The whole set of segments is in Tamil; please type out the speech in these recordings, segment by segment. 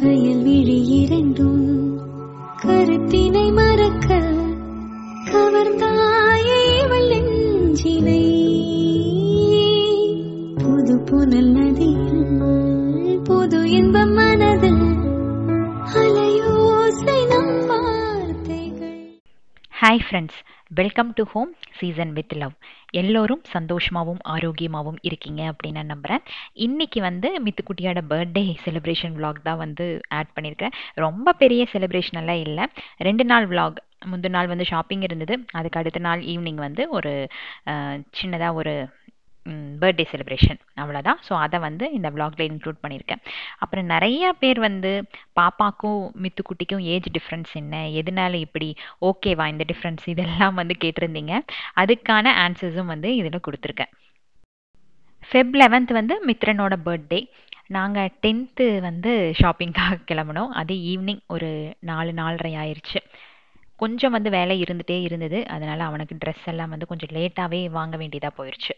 கயல் விழி இரண்டும் கருத்தினை மறக்க கவர்ந்தாயே இவள் நெஞ்சினை. புது புனல் நதியில் புது இன்பம் மனதில் அலையோசை நம் வார்த்தைகள். Hi friends, welcome to home season with love. எல்லோரும் சந்தோஷமாகவும் ஆரோக்கியமாகவும் இருக்கீங்க அப்படின்னு நான் நம்புகிறேன். இன்றைக்கி மித்துக்குட்டியோட பர்த்டே செலிப்ரேஷன் vlog தான் ஆட் பண்ணியிருக்கேன். ரொம்ப பெரிய செலிப்ரேஷன் எல்லாம் இல்லை, 2 நாள் vlog. முந்தின நாள் ஷாப்பிங் இருந்தது, அதுக்கு அடுத்த நாள் ஈவினிங் ஒரு சின்னதாக ஒரு பர்த்டே செலிப்ரேஷன், அவ்வளோதான். ஸோ அதை இந்த vlogல இன்க்ளூட் பண்ணியிருக்கேன். அப்புறம் நிறையா பேர் பாப்பாக்கும் மித்துக்குட்டிக்கும் ஏஜ் டிஃப்ரென்ஸ் என்ன, எதனால இப்படி, ஓகேவா இந்த டிஃப்ரென்ஸ், இதெல்லாம் கேட்டிருந்தீங்க. அதுக்கான ஆன்சர்ஸும் இதில் கொடுத்துருக்கேன். ஃபெப் 11th மித்ரனோட பர்த்டே. நாங்கள் 10th ஷாப்பிங்காக கிளம்பினோம். அது ஈவினிங் ஒரு 4-4:30 ஆயிடுச்சு. கொஞ்சம் வேலை இருந்துகிட்டே இருந்தது, அதனால் அவனுக்கு ட்ரெஸ் எல்லாம் கொஞ்சம் லேட்டாகவே வாங்க வேண்டியதாக போயிடுச்சு.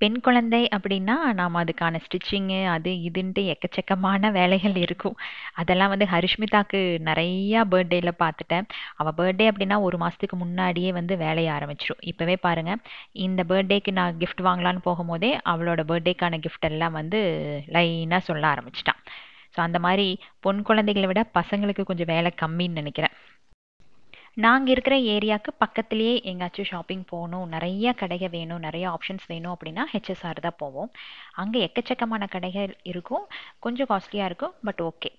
பெண் குழந்தை அப்படின்னா நாம் அதுக்கான ஸ்டிச்சிங்கு அது இதுன்ட்டு எக்கச்சக்கமான வேலைகள் இருக்கும். அதெல்லாம் ஹரிஷ்மிதாக்கு நிறையா பர்த்டேயில் பார்த்துட்டேன். அவள் பர்த்டே அப்படின்னா 1 மாதத்துக்கு முன்னாடியே வேலையை ஆரம்பிச்சிடும். இப்போவே பாருங்கள், இந்த பர்த்டேக்கு நான் கிஃப்ட் வாங்கலான்னு போகும்போதே அவளோட பர்த்டேக்கான கிஃப்ட் எல்லாம் லைனாக சொல்ல ஆரம்பிச்சிட்டான். ஸோ அந்த மாதிரி பொன் குழந்தைகளை விட பசங்களுக்கு கொஞ்சம் வேலை கம்மின்னு நினைக்கிறேன். நாங்கள் இருக்கிற ஏரியாவுக்கு பக்கத்துலேயே எங்கேயாச்சும் ஷாப்பிங் போகணும், நிறைய கடைகள் வேணும், நிறைய ஆப்ஷன்ஸ் வேணும் அப்படின்னா ஹெச்எஸ்ஆர் தான் போவோம். அங்கே எக்கச்சக்கமான கடைகள் இருக்கும், கொஞ்சம் காஸ்ட்லியாக இருக்கும், பட் ஓகே.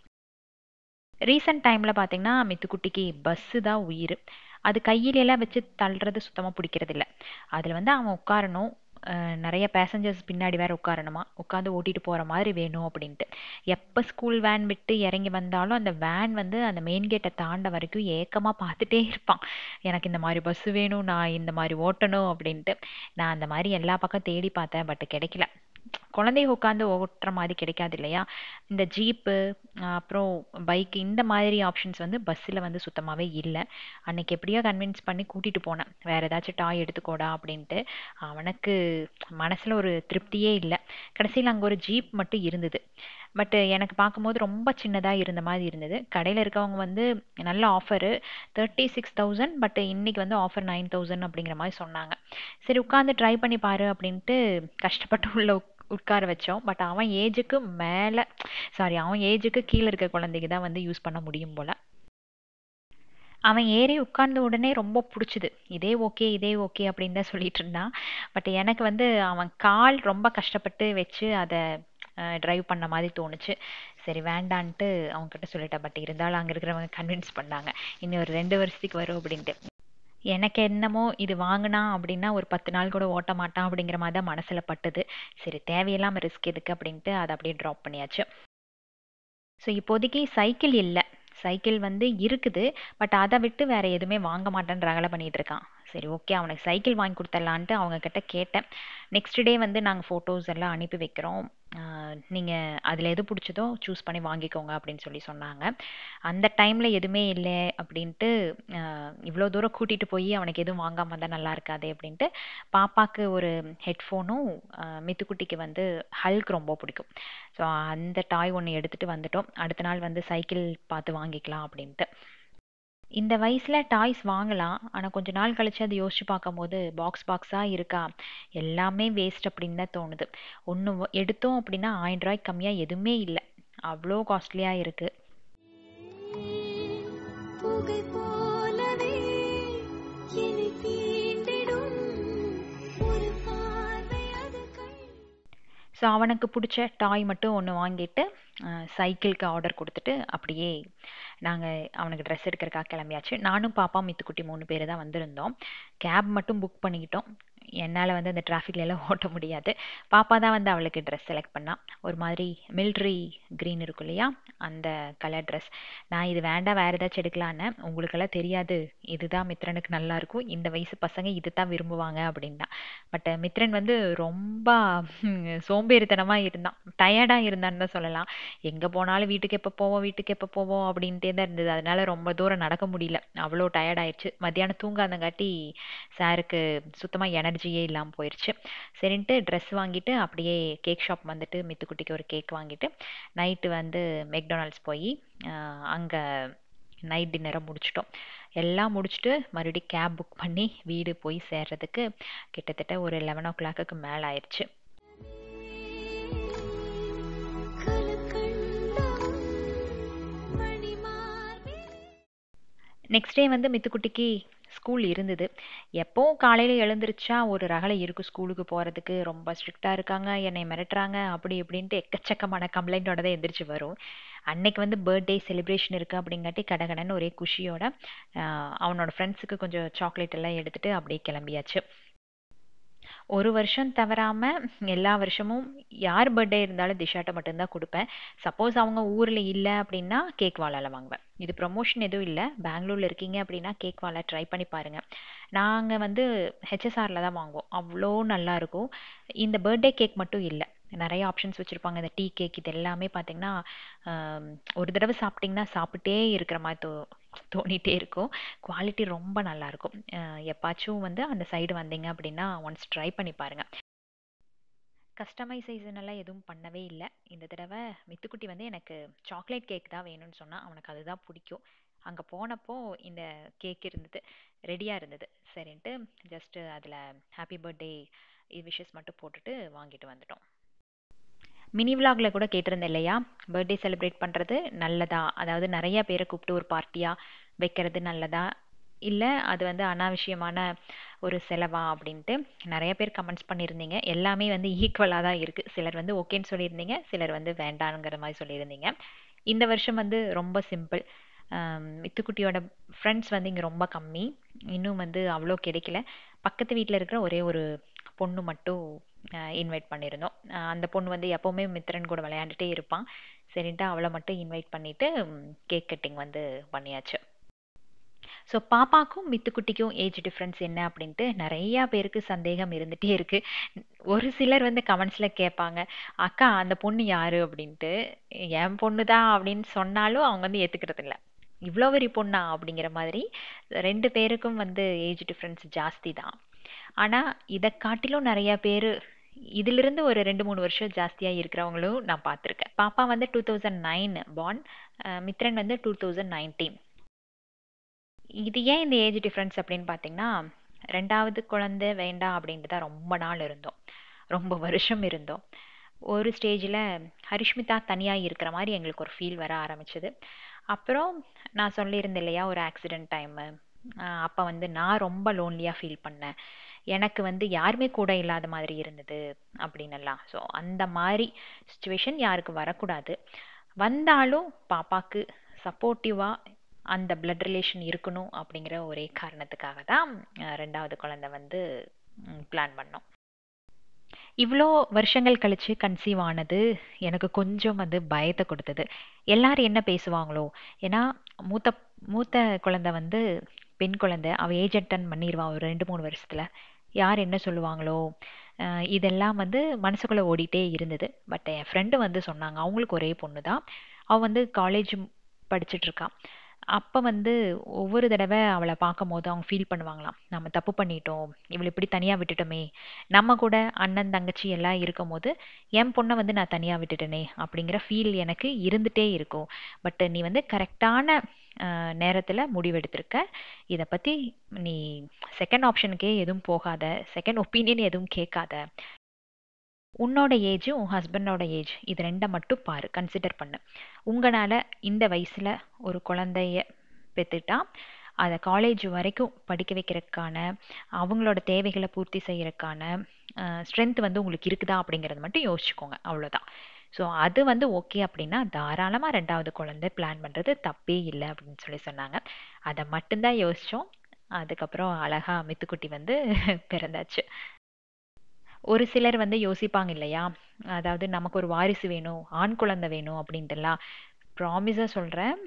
ரீசெண்ட் டைமில் பார்த்திங்கன்னா மித்துக்குட்டிக்கு பஸ்ஸு தான் உயிர். அது கையிலெல்லாம் வச்சு தள்ளுறது சுத்தமாக பிடிக்கிறதில்ல. அதில் அவன் உட்காரணும், நிறைய பேசஞ்சர்ஸ் பின்னாடி வேறு உட்காரணுமா, உட்காந்து ஓட்டிகிட்டு போகிற மாதிரி வேணும் அப்படின்ட்டு. எப்போ ஸ்கூல் வேன் விட்டு இறங்கி வந்தாலும் அந்த வேன் அந்த மெயின் கேட்டை தாண்ட வரைக்கும் ஏக்கமாக பார்த்துட்டே இருப்பான். எனக்கு இந்த மாதிரி பஸ்ஸு வேணும், நான் இந்த மாதிரி ஓட்டணும் அப்படின்ட்டு. நான் அந்த மாதிரி எல்லா பக்கம் தேடி பார்த்தேன், பட் கிடைக்கல. குழந்தைய உட்காந்து ஓட்டுற மாதிரி கிடைக்காது இல்லையா. இந்த ஜீப்பு அப்புறம் பைக்கு இந்த மாதிரி ஆப்ஷன்ஸ் பஸ்ஸில் சுத்தமாகவே இல்லை. அன்னைக்கு எப்படியோ கன்வின்ஸ் பண்ணி கூட்டிகிட்டு போனேன், வேறு ஏதாச்சும் டாய் எடுத்துக்கோடா அப்படின்ட்டு. அவனுக்கு மனசில் ஒரு திருப்தியே இல்லை. கடைசியில் அங்கே ஒரு ஜீப் மட்டும் இருந்தது, பட் எனக்கு பார்க்கும்போது ரொம்ப சின்னதாக இருந்த மாதிரி இருந்தது. கடையில் இருக்கவங்க நல்ல ஆஃபரு 36,000, பட் இன்றைக்கி ஆஃபர் 9,000 அப்படிங்கிற மாதிரி சொன்னாங்க. சரி உட்காந்து ட்ரை பண்ணி பாரு அப்படின்ட்டு கஷ்டப்பட்டு உள்ள உட்கார வச்சோம். பட் அவன் ஏஜுக்கு கீழே இருக்க குழந்தைக்கு தான் யூஸ் பண்ண முடியும் போல். அவன் ஏறி உட்கார்ந்த உடனே ரொம்ப பிடிச்சிது, இதே ஓகே அப்படின்னு தான் சொல்லிட்டு இருந்தான். பட் எனக்கு அவன் கால் ரொம்ப கஷ்டப்பட்டு வச்சு அதை ட்ரைவ் பண்ண மாதிரி தோணுச்சு. சரி வேண்டான்ட்டு அவங்ககிட்ட சொல்லிட்டேன். பட் இருந்தாலும் அங்கே இருக்கிறவங்க கன்வின்ஸ் பண்ணாங்க, இன்னும் ஒரு 2 வருஷத்துக்கு வரும் அப்படின்ட்டு. எனக்கு என்னமோ இது வாங்கினா அப்படின்னா ஒரு 10 நாள் கூட ஓட்ட மாட்டான் அப்படிங்கிற மாதிரி தான் மனசில் பட்டுது. சரி தேவையில்லாமல் ரிஸ்க் எதுக்கு அப்படின்ட்டு அதை அப்படியே ட்ராப் பண்ணியாச்சு. ஸோ இப்போதைக்கு சைக்கிள் இல்லை, சைக்கிள் இருக்குது, பட் அதை விட்டு வேறு எதுவுமே வாங்க மாட்டேன்னு ரகலை பண்ணிகிட்டு இருக்கான். சரி ஓகே, அவனுக்கு சைக்கிள் வாங்கி கொடுத்துடலான்ட்டு அவங்கக்கிட்ட கேட்டேன். நெக்ஸ்ட் டே நாங்கள் ஃபோட்டோஸ் எல்லாம் அனுப்பி வைக்கிறோம், நீங்கள் அதில் எது பிடிச்சதோ சூஸ் பண்ணி வாங்கிக்கோங்க அப்படின்னு சொன்னாங்க. அந்த டைமில் எதுவுமே இல்லை அப்படின்ட்டு இவ்வளோ தூரம் கூட்டிகிட்டு போய் அவனுக்கு எதுவும் வாங்காமல் இருந்தால் நல்லா இருக்காது அப்படின்ட்டு பாப்பாவுக்கு ஒரு ஹெட்ஃபோனும் மித்துக்குட்டிக்கு ஹல்க் ரொம்ப பிடிக்கும். ஸோ அந்த டாய் ஒன்று எடுத்துகிட்டு வந்துட்டோம். அடுத்த நாள் சைக்கிள் பார்த்து வாங்கிக்கலாம் அப்படின்ட்டு. இந்த வயசில் டாய்ஸ் வாங்கலாம், ஆனால் கொஞ்ச நாள் கழிச்சு அதை யோசிச்சு பார்க்கும்போது பாக்ஸாக இருக்கா, எல்லாமே வேஸ்ட் அப்படின்னு தான் தோணுது. ஒன்று எடுத்தோம் அப்படின்னா 1000 ரூபாய்க்கு கம்மியாக எதுவுமே இல்லை, அவ்வளோ காஸ்ட்லியாக இருக்குது. ஸோ அவனுக்கு பிடிச்ச டாய் மட்டும் ஒன்று வாங்கிட்டு சைக்கிளுக்கு ஆர்டர் கொடுத்துட்டு அப்படியே நாங்கள் அவனுக்கு ட்ரெஸ் எடுக்கிறக்காக கிளம்பியாச்சு. நானும் பாப்பா மித்துக்குட்டி 3 பேர் தான் வந்திருந்தோம். கேப் மட்டும் புக் பண்ணிக்கிட்டோம், என்னால் அந்த டிராஃபிக்லாம் ஓட்ட முடியாது. பாப்பா தான் அவளுக்கு ட்ரெஸ் செலக்ட் பண்ணால் ஒரு மாதிரி மில்ட்ரி க்ரீன் இருக்கும் இல்லையா, அந்த கலர் ட்ரெஸ். நான் இது வேண்டாம் வேறு ஏதாச்சும் எடுக்கலான்னு, உங்களுக்கெல்லாம் தெரியாது இதுதான் மித்ரனுக்கு நல்லாயிருக்கும், இந்த வயசு பசங்க இது தான் விரும்புவாங்க அப்படின்னா. பட் மித்ரன் ரொம்ப சோம்பேறித்தனமாக இருந்தான், டயர்டாக இருந்தான்னு தான் சொல்லலாம். எங்கே போனாலும் வீட்டுக்கு எப்போ போவோம் அப்படின்ட்டே தான் இருந்தது. அதனால ரொம்ப தூரம் நடக்க முடியல, அவ்வளோ டயர்ட் ஆயிடுச்சு. மத்தியானம் தூங்காதங்காட்டி சாருக்கு சுத்தமாக எனர்ஜி எனர்ஜியே இல்லாமல் போயிடுச்சு. சரின்ட்டு ட்ரெஸ் வாங்கிட்டு அப்படியே கேக் ஷாப் வந்துட்டு மித்துக்குட்டிக்கு ஒரு கேக் வாங்கிட்டு நைட்டு வந்து மெக்டொனால்ட்ஸ் போய் அங்கே நைட் டின்னரை முடிச்சிட்டோம். எல்லாம் முடிச்சுட்டு மறுபடியும் கேப் புக் பண்ணி வீடு போய் சேர்றதுக்கு கிட்டத்தட்ட ஒரு 11 o'clock மேலே ஆயிடுச்சு. நெக்ஸ்ட் டே வந்து மித்துக்குட்டிக்கு ஸ்கூல் இருந்தது. எப்போவும் காலையில் எழுந்திரிச்சா ஒரு ரகளை இருக்கும் ஸ்கூலுக்கு போகிறதுக்கு. ரொம்ப ஸ்ட்ரிக்டாக இருக்காங்க, என்னை மிரட்டுறாங்க, அப்படி இப்படின்ட்டு எக்கச்சக்கமான கம்ப்ளைண்ட்டோட தான் எந்திரிச்சு வரும். அன்னைக்கு வந்து பர்த்டே செலிப்ரேஷன் இருக்குது அப்படிங்காட்டி கடகடன்னு ஒரே குஷியோட அவனோட ஃப்ரெண்ட்ஸுக்கு கொஞ்சம் சாக்லேட் எல்லாம் எடுத்துகிட்டு அப்படியே கிளம்பியாச்சு. ஒரு வருஷம் தவறாமல் எல்லா வருஷமும் யார் பர்த்டே இருந்தாலும் திஷாட்ட மட்டும்தான் கொடுப்பேன். சப்போஸ் அவங்க ஊரில் இல்லை அப்படின்னா கேக் வாலால் வாங்குவேன். இது ப்ரொமோஷன் எதுவும் இல்லை, பெங்களூரில் இருக்கீங்க அப்படின்னா கேக் வாலா ட்ரை பண்ணி பாருங்கள். நாங்கள் வந்து ஹெச்எஸ்ஆரில் தான் வாங்குவோம், அவ்வளோ நல்லாயிருக்கும். இந்த பர்த்டே கேக் மட்டும் இல்லை, நிறைய ஆப்ஷன்ஸ் வச்சுருப்பாங்க. இந்த டீ கேக் இது எல்லாமே பார்த்தீங்கன்னா ஒரு தடவை சாப்பிட்டிங்கன்னா சாப்பிட்டே இருக்கிற மாதிரி தோணிகிட்டே இருக்கும். குவாலிட்டி ரொம்ப நல்லாயிருக்கும். எப்பாச்சும் வந்து அந்த சைடு வந்தீங்க அப்படின்னா ஒன்ஸ் ட்ரை பண்ணி பாருங்கள். கஸ்டமைசேஷன் எல்லாம் எதுவும் பண்ணவே இல்லை இந்த தடவை. மித்துக்குட்டி வந்து எனக்கு சாக்லேட் கேக் தான் வேணும்னு சொன்னால், அவனுக்கு அதுதான் பிடிக்கும். அங்கே போனப்போ இந்த கேக் இருந்தது, ரெடியாக இருந்தது. சரின்ட்டு ஜஸ்ட்டு அதில் ஹாப்பி பர்த்டே விஷஸ் மட்டும் போட்டுட்டு வாங்கிட்டு வந்துட்டோம். மினி விலாகில் கூட கேட்டிருந்தேன் இல்லையா, பர்த்டே செலிப்ரேட் பண்ணுறது நல்லதா, அதாவது நிறைய பேரை கூப்பிட்டு ஒரு பார்ட்டியாக வைக்கிறது நல்லதா, இல்லை அது வந்து அனாவசியமான ஒரு செலவா அப்படின்ட்டு நிறைய பேர் கமெண்ட்ஸ் பண்ணியிருந்தீங்க. எல்லாமே வந்து ஈக்குவலாக தான் இருக்குது. சிலர் வந்து ஓகேன்னு சொல்லியிருந்தீங்க, சிலர் வந்து வேண்டாங்கிற மாதிரி சொல்லியிருந்தீங்க. இந்த வருஷம் வந்து ரொம்ப சிம்பிள். மித்துக்குட்டியோட ஃப்ரெண்ட்ஸ் வந்து இங்கே ரொம்ப கம்மி, இன்னும் வந்து அவ்வளோ கிடைக்கல. பக்கத்து வீட்டில் இருக்கிற ஒரே ஒரு பொண்ணு மட்டும் இன்வைட் பண்ணியிருந்தோம். அந்த பொண்ணு வந்து எப்போவுமே மித்திரன் கூட விளையாண்டுட்டே இருப்பான். சரின்ட்டு அவளை மட்டும் இன்வைட் பண்ணிவிட்டு கேக் கட்டிங் வந்து பண்ணியாச்சு. ஸோ பாப்பாக்கும் மித்துக்குட்டிக்கும் ஏஜ் டிஃப்ரென்ஸ் என்ன அப்படின்ட்டு நிறையா பேருக்கு சந்தேகம் இருந்துகிட்டே இருக்குது. ஒரு சிலர் வந்து கமெண்ட்ஸில் கேட்பாங்க, அக்கா அந்த பொண்ணு யார் அப்படின்ட்டு. என் பொண்ணு தான் அப்படின்னு சொன்னாலும் அவங்க வந்து ஏற்றுக்கிறது இல்லை. இவ்வளோ பெரிய பொண்ணா அப்படிங்கிற மாதிரி. 2 பேருக்கும் வந்து ஏஜ் டிஃப்ரென்ஸ் ஜாஸ்தி தான். ஆனால் இதை காட்டிலும் நிறையா பேர் இதிலிருந்து ஒரு 2-3 வருஷம் ஜாஸ்தியாக இருக்கிறவங்களும் நான் பார்த்துருக்கேன். பாப்பா வந்து 2009 பார்ன், மித்ரன் வந்து 2019. இது ஏன் இந்த ஏஜ் டிஃப்ரென்ஸ் அப்படின்னு பார்த்தீங்கன்னா, 2வது குழந்தை வேண்டாம் அப்படின்ட்டு தான் ரொம்ப நாள் இருந்தோம், ரொம்ப வருஷம் இருந்தோம். ஒரு ஸ்டேஜில் ஹரிஷ்மிதா தனியாக இருக்கிற மாதிரி எங்களுக்கு ஒரு ஃபீல் வர ஆரம்பிச்சது. அப்புறம் நான் சொல்லியிருந்தேன் இல்லையா, ஒரு ஆக்சிடெண்ட் டைமு, அப்போ வந்து நான் ரொம்ப லோன்லியாக ஃபீல் பண்ணேன். எனக்கு வந்து யாருமே கூட இல்லாத மாதிரி இருந்தது அப்படின்னலாம். ஸோ அந்த மாதிரி சுச்சுவேஷன் யாருக்கு வரக்கூடாது. வந்தாலும் பாப்பாவுக்கு சப்போர்ட்டிவாக அந்த பிளட் ரிலேஷன் இருக்கணும் அப்படிங்கிற ஒரே காரணத்துக்காக தான் 2வது குழந்தை வந்து பிளான் பண்ணோம். இவ்வளோ வருஷங்கள் கழித்து கன்சீவ் ஆனது எனக்கு கொஞ்சம் வந்து பயத்தை கொடுத்தது. எல்லாரும் என்ன பேசுவாங்களோ, ஏன்னா மூத்த மூத்த குழந்தை வந்து பெண் குழந்தை, அவள் ஏஜ் அட்டன் பண்ணிடுவான் ஒரு 2-3 வருஷத்தில். யார் என்ன சொல்லுவாங்களோ, இதெல்லாம் வந்து மனசுக்குள்ளே ஓடிட்டே இருந்தது. பட் என் ஃப்ரெண்டு வந்து சொன்னாங்க, அவங்களுக்கு ஒரே பொண்ணு தான், அவள் வந்து காலேஜ் படிச்சுட்ருக்கான். அப்போ வந்து ஒவ்வொரு தடவை அவளை பார்க்கும் போது அவங்க ஃபீல் பண்ணுவாங்களாம், நம்ம தப்பு பண்ணிட்டோம், இவளை இப்படி தனியாக விட்டுட்டோமே, நம்ம கூட அண்ணன் தங்கச்சி எல்லாம் இருக்கும் போது என் பொண்ணை வந்து நான் தனியாக விட்டுட்டேனே அப்படிங்கிற ஃபீல் எனக்கு இருந்துகிட்டே இருக்கும். பட் நீ வந்து கரெக்டான நேரத்தில் முடிவெடுத்திருக்க, இதை பற்றி நீ செகண்ட் ஆப்ஷனுக்கே எதுவும் போகாத, செகண்ட் ஒப்பீனியன் எதுவும் கேட்காத, உன்னோட ஏஜ் உன் ஹஸ்பண்டோட ஏஜ் இது 2 மட்டும் பாரு, கன்சிடர் பண்ணு. உங்களால் இந்த வயசில் ஒரு குழந்தைய பெற்றுட்டா அதை காலேஜ் வரைக்கும் படிக்க வைக்கிறதுக்கான, அவங்களோட தேவைகளை பூர்த்தி செய்யறதுக்கான ஸ்ட்ரென்த் வந்து உங்களுக்கு இருக்குதா அப்படிங்கிறது மட்டும் யோசிச்சுக்கோங்க, அவ்வளோதான். ஸோ அது வந்து ஓகே அப்படின்னா தாராளமாக 2வது குழந்தை பிளான் பண்ணுறது தப்பே இல்லை அப்படின்னு சொன்னாங்க. அதை மட்டும்தான் யோசித்தோம். அதுக்கப்புறம் அழகா மித்துக்குட்டி வந்து பிறந்தாச்சு. ஒரு சிலர் வந்து யோசிப்பாங்க இல்லையா, அதாவது நமக்கு ஒரு வாரிசு வேணும், ஆண் குழந்தை வேணும் அப்படின்ட்டுலாம். ப்ராமிஸாக சொல்கிறேன்,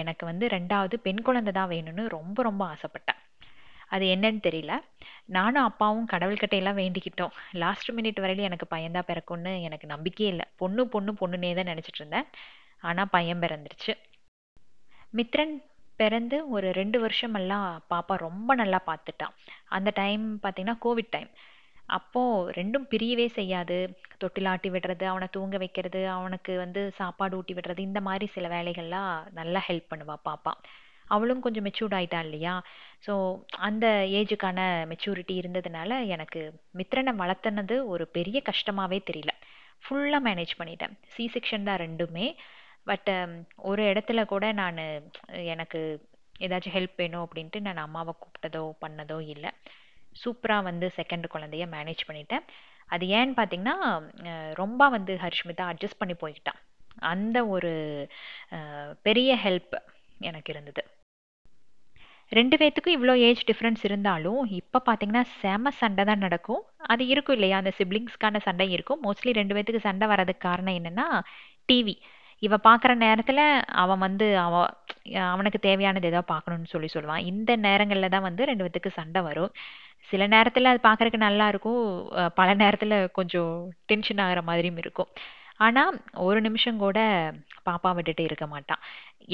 எனக்கு வந்து 2வது பெண் குழந்தை தான் வேணும்னு ரொம்ப ரொம்ப ஆசைப்பட்டேன். அது என்னன்னு தெரியல, நானும் அப்பாவும் கடவுள்கிட்டையெல்லாம் வேண்டிக்கிட்டோம். லாஸ்ட் மினிட் வரையிலும் எனக்கு பையன்தான் பிறக்கும்னு எனக்கு நம்பிக்கையே இல்லை. பொண்ணு பொண்ணு பொண்ணுனே தான் நினச்சிட்டு இருந்தேன். ஆனால் பையன் பிறந்துருச்சு. மித்ரன் பிறந்து ஒரு 2 வருஷமெல்லாம் பாப்பா ரொம்ப நல்லா பார்த்துட்டான். அந்த டைம் பார்த்தீங்கன்னா கோவிட் டைம். அப்போ 2ம் பிரியவே செய்யாது. தொட்டில் ஆட்டி விடுறது, அவன தூங்க வைக்கிறது, அவனுக்கு வந்து சாப்பாடு ஊட்டி விடுறது, இந்த மாரி சில வேலைகள்லாம் நல்லா ஹெல்ப் பண்ணுவா பாப்பா. அவளும் கொஞ்சம் மெச்சூர்ட் ஆயிட்டா இல்லையா? ஸோ அந்த ஏஜுக்கான மெச்சூரிட்டி இருந்ததுனால எனக்கு மித்ரனை வளர்த்துனது ஒரு பெரிய கஷ்டமாவே தெரியல. ஃபுல்லா மேனேஜ் பண்ணிட்டேன். சி செக்ஷன் தான் 2மே. பட் ஒரு இடத்துல கூட நானு எனக்கு ஏதாச்சும் ஹெல்ப் வேணும் அப்படின்ட்டு நான் அம்மாவை கூப்பிட்டதோ பண்ணதோ இல்லை. சூப்பரா வந்து செகண்ட் குழந்தைய மேனேஜ் பண்ணிட்டேன். அது ஏன்னு பார்த்தீங்கன்னா, ரொம்ப வந்து ஹர்ஷ்மிதா அட்ஜஸ்ட் பண்ணி போய்க்கிட்டான். அந்த ஒரு பெரிய ஹெல்ப் எனக்கு இருந்தது. 2 பேத்துக்கும் இவ்ளோ ஏஜ் டிஃபரன்ஸ் இருந்தாலும், இப்ப பார்த்தீங்கன்னா செம சண்டை தான் நடக்கும். அது இருக்கும் இல்லையா? அந்த சிப்லிங்ஸ்க்கான சண்டை இருக்கும். மோஸ்ட்லி 2 பேத்துக்கு சண்டை வர்றதுக்கு காரணம் என்னன்னா, டிவி. இவ பார்க்குற நேரத்துல அவன் வந்து அவனுக்கு தேவையானது ஏதோ பார்க்கணும்னு சொல்லுவான். இந்த நேரங்கள்ல தான் வந்து 2 பேத்துக்கு சண்டை வரும். சில நேரத்துல அது பார்க்கறதுக்கு நல்லா இருக்கும். பல நேரத்துல கொஞ்சம் டென்ஷன் ஆகுற மாதிரியும் இருக்கும். ஆனா, ஒரு நிமிஷம் கூட பாப்பா விட்டுட்டு இருக்க மாட்டான்.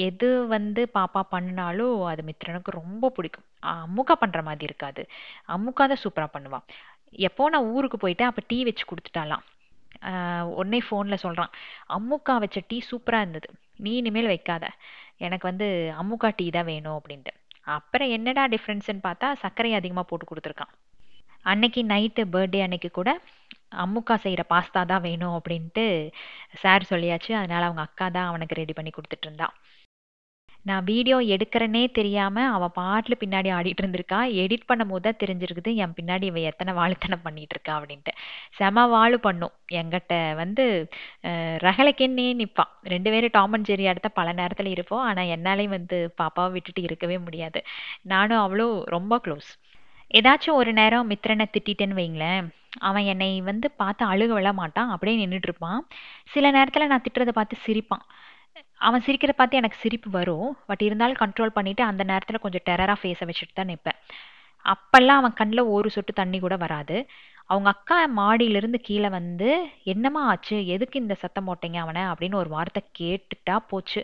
எது வந்து பாப்பா பண்ணாலும் அது மித்ரனுக்கு ரொம்ப பிடிக்கும். அம்முக்கா பண்ற மாதிரி இருக்காது. அம்முக்கா தான் சூப்பரா பண்ணுவா. எப்போ நான் ஊருக்கு போயிட்டேன், அப்ப டீ வச்சு குடுத்துட்டாளாம். உடனே ஃபோன்ல சொல்றான், "அம்முக்கா வச்ச டீ சூப்பரா இருந்தது. நீ இனிமேல் வைக்காத. எனக்கு வந்து அம்முக்கா டீ தான் வேணும்" அப்படின்ட்டு. அப்புறம் என்னடா டிஃபரன்ஸ்ன்னு பார்த்தா, சர்க்கரை அதிகமா போட்டு குடுத்துருக்கான். அன்னைக்கு நைட்டு பர்த்டே அன்னைக்கு கூட அம்முக்கா செய்கிற பாஸ்தா தான் வேணும் அப்படின்ட்டு சார் சொல்லியாச்சு. அதனால அவங்க அக்கா தான் அவனுக்கு ரெடி பண்ணி கொடுத்துட்டு இருந்தா. நான் வீடியோ எடுக்கிறேனே தெரியாம அவ பாட்டுல பின்னாடி ஆடிட்டு இருந்திருக்கா. எடிட் பண்ணும்போது தான் தெரிஞ்சிருக்குது என் பின்னாடி இவ எத்தனை வாழுத்தனம் பண்ணிட்டு இருக்கா அப்படின்ட்டு. செம வாழு பண்ணும் என்கிட்ட வந்து. ரகலைக்கேன்னே நிப்பா. 2 பேரும் டாம் அண்ட் ஜெர்ரி அடுத்த பல நேரத்துல இருப்போம். ஆனா என்னாலையும் வந்து பாப்பாவை விட்டுட்டு இருக்கவே முடியாது. நானும் அவளும் ரொம்ப க்ளோஸ். ஏதாச்சும் ஒரு நேரம் மித்ரனை திட்டிட்டேன்னு வைங்களேன், அவன் என்னை வந்து பார்த்து அழுக விழ மாட்டான். அப்படியே நின்னுட்டு இருப்பான். சில நேரத்துல நான் திட்டுறத பார்த்து சிரிப்பான். அவன் சிரிக்கிறத பார்த்து எனக்கு சிரிப்பு வரும். பட் இருந்தாலும் கண்ட்ரோல் பண்ணிட்டு அந்த நேரத்துல கொஞ்சம் டெரரா ஃபேஸை வச்சுட்டு தான் நிப்பேன். அப்பல்லாம் அவன் கண்ணுல ஒரு சொட்டு தண்ணி கூட வராது. அவங்க அக்கா மாடியிலிருந்து கீழே வந்து, "என்னம்மா ஆச்சு? எதுக்கு இந்த சத்தம் போட்டீங்க அவனை?" அப்படின்னு ஒரு வார்த்தை கேட்டுட்டா போச்சு.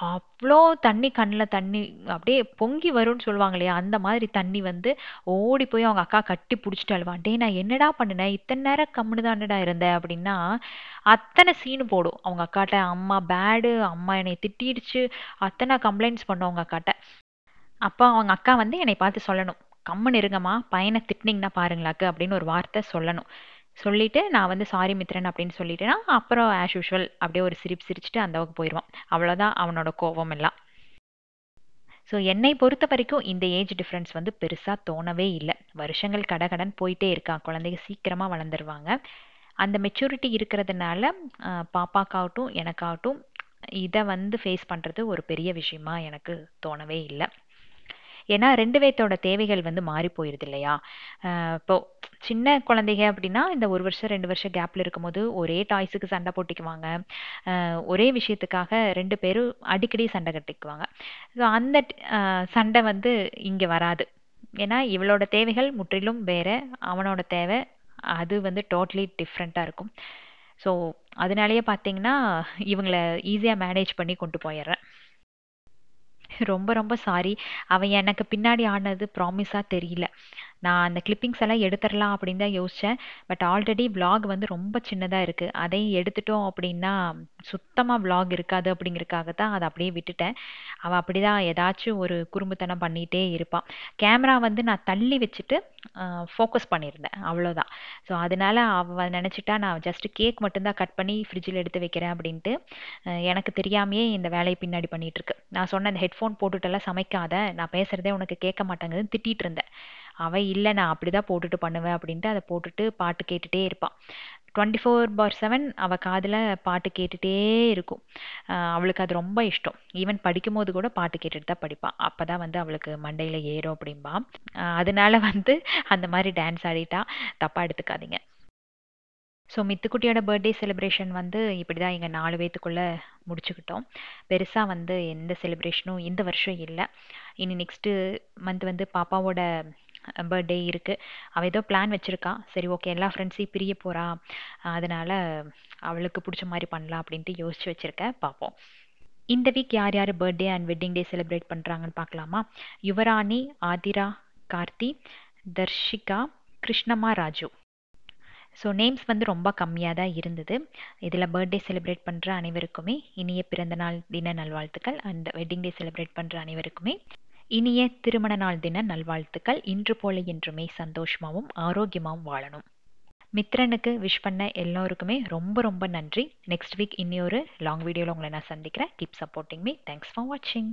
அவ்ளோ தண்ணி கண்ணுல தண்ணி அப்படியே பொங்கி வரும்னு சொல்லுவாங்க இல்லையா? அந்த மாதிரி தண்ணி வந்து ஓடி போய் அவங்க அக்கா கட்டி புடிச்சுட்டு அழுவான். "டேய் நான் என்னடா பண்ணுனேன்? இத்தன நேரம் கம்முனு தானடா இருந்த" அப்படின்னா, அத்தனை சீனு போடும் அவங்க அக்காட்ட. "அம்மா பேடு, அம்மா என்னைய திட்டிடுச்சு" அத்தனை கம்ப்ளைண்ட்ஸ் பண்ணும் அவங்க அக்காட்ட. அப்போ அவங்க அக்கா வந்து என்னை பார்த்து சொல்லணும், "கம்முன்னு இருங்கம்மா, பையனை திட்டுனீங்கன்னா பாருங்களாக்கு" அப்படின்னு ஒரு வார்த்தை சொல்லணும். சொல்லிட்டு நான் வந்து சாரி மித்ரன் அப்படின்னு சொல்லிட்டேன்னா, அப்புறம் ஆஸ் யூஷுவல் அப்படியே ஒரு சிரிப்பு சிரிச்சுட்டு அந்த பக்கம் போயிடுவான். அவ்வளோதான் அவனோட கோபம் எல்லாம். ஸோ என்னை பொறுத்த வரைக்கும் இந்த ஏஜ் டிஃப்ரென்ஸ் வந்து பெருசா தோணவே இல்ல. வருஷங்கள் கடகடன்னு போயிட்டே இருக்கா. குழந்தைங்க சீக்கிரமா வளர்ந்துருவாங்க. அந்த மெச்சூரிட்டி இருக்கிறதுனால பாப்பாக்காகட்டும், எனக்காகட்டும் இத வந்து ஃபேஸ் பண்றது ஒரு பெரிய விஷயமா எனக்கு தோணவே இல்ல. ஏன்னா 2 பேத்தோட தேவைகள் வந்து மாறி போயிருது இல்லையா? இப்போ சின்ன குழந்தைங்க அப்படின்னா, இந்த 1 வருஷம், 2 வருஷம் கேப்ல இருக்கும்போது ஒரே டாய்ஸுக்கு சண்டை போட்டுக்குவாங்க. ஒரே விஷயத்துக்காக 2 பேரும் அடிக்கடி சண்டை கட்டிக்குவாங்க. ஸோ அந்த சண்டை வந்து இங்க வராது. ஏன்னா இவளோட தேவைகள் முற்றிலும் வேற. அவனோட தேவை அது வந்து டோட்டலி டிஃப்ரெண்ட்டா இருக்கும். ஸோ அதனாலேயே பார்த்தீங்கன்னா, இவங்கள ஈஸியா மேனேஜ் பண்ணி கொண்டு போயிர்றேன். ரொம்ப ரொம்ப சாரி. அவன் எனக்கு பின்னாடி ஆடுனது ப்ராமிஸா தெரியல. நான் அந்த கிளிப்பிங்ஸ் எல்லாம் எடுத்துறலாம் அப்படின்னு தான் யோசிச்சேன். பட் ஆல்ரெடி vlog வந்து ரொம்ப சின்னதா இருக்கு. அதையும் எடுத்துட்டோம் அப்படின்னா, சுத்தமா vlog இருக்காது அப்படிங்கிறதுக்காக தான் அத அப்படியே விட்டுட்டேன். அவ அப்படிதான் ஏதாச்சும் ஒரு குறும்புத்தனம் பண்ணிட்டே இருப்பா. கேமரா வந்து நான் தள்ளி வச்சுட்டு ஃபோக்கஸ் பண்ணியிருந்தேன். அவ்வளோதான். ஸோ அதனால அவ நினைச்சுட்டா நான் ஜஸ்ட் கேக் மட்டும் தான் கட் பண்ணி ஃப்ரிட்ஜில எடுத்து வைக்கிறேன் அப்படின்ட்டு. எனக்கு தெரியாமயே இந்த வேலைய பின்னாடி பண்ணிட்டு இருக்கு. நான் சொன்னேன், "இந்த ஹெட்ஃபோன் போட்டுட்டெல்லாம் சமைக்காத. நான் பேசுறதே உனக்கு கேட்க மாட்டேங்குதுன்னு" திட்டிட்டு இருந்தேன். அவ இல்ல நான் அப்படிதான் போட்டுட்டு பண்ணுவேன் அப்படின்ட்டு அத போட்டுட்டு பாட்டு கேட்டுட்டே இருப்பா. 24/7 அவ காதுல பாட்டு கேட்டுட்டே இருக்கும். அவளுக்கு அது ரொம்ப இஷ்டம். ஈவன் படிக்கும்போது கூட பாட்டு கேட்டுட்டு தான் படிப்பா. அப்பதான் வந்து அவளுக்கு மண்டையில ஏறும் அப்படிம்பா. அதனால வந்து அந்த மாதிரி டான்ஸ் ஆடிட்டா. தப்பா எடுத்துக்காதீங்க. ஸோ மித்துக்குட்டியோட பர்த்டே செலிப்ரேஷன் வந்து இப்படிதான் எங்க 4 பேத்துக்குள்ள முடிச்சுக்கிட்டோம். பெருசா வந்து எந்த செலிப்ரேஷனும் இந்த வருஷம் இல்ல. இனி நெக்ஸ்ட் மந்த் வந்து பாப்பாவோட பர்த்டே இருக்கு. அவ ஏதோ பிளான் வச்சிருக்கா. சரி ஓகே, எல்லா ஃப்ரெண்ட்ஸையும் பிரிய போறா. அதனால அவளுக்கு பிடிச்ச மாதிரி பண்ணலாம் அப்படின்ட்டு யோசிச்சு வச்சிருக்கேன். பார்ப்போம். இந்த வீக் யார் யார் birthday and wedding day celebrate பண்றாங்கன்னு பார்க்கலாமா? யுவராணி, ஆதிரா, கார்த்தி, தர்ஷிகா, கிருஷ்ணம்மா, ராஜு. ஸோ நேம்ஸ் வந்து ரொம்ப கம்மியாக தான் இருந்தது. இதில் பர்த்டே செலிப்ரேட் பண்ணுற அனைவருக்குமே இனிய பிறந்தநாள் தின நல்வாழ்த்துக்கள். அண்ட் வெட்டிங் டே செலிப்ரேட் பண்ணுற அனைவருக்குமே இனிய திருமண நாள் தின நல்வாழ்த்துக்கள். இன்று போல என்றுமே சந்தோஷமாகவும் ஆரோக்கியமாகவும் வாழணும். மித்ரனுக்கு விஷ் பண்ண எல்லோருக்குமே ரொம்ப ரொம்ப நன்றி. நெக்ஸ்ட் வீக் இன்னொரு லாங் வீடியோவில் உங்களை நான் சந்திக்கிறேன். Keep supporting me. Thanks for வாட்சிங்.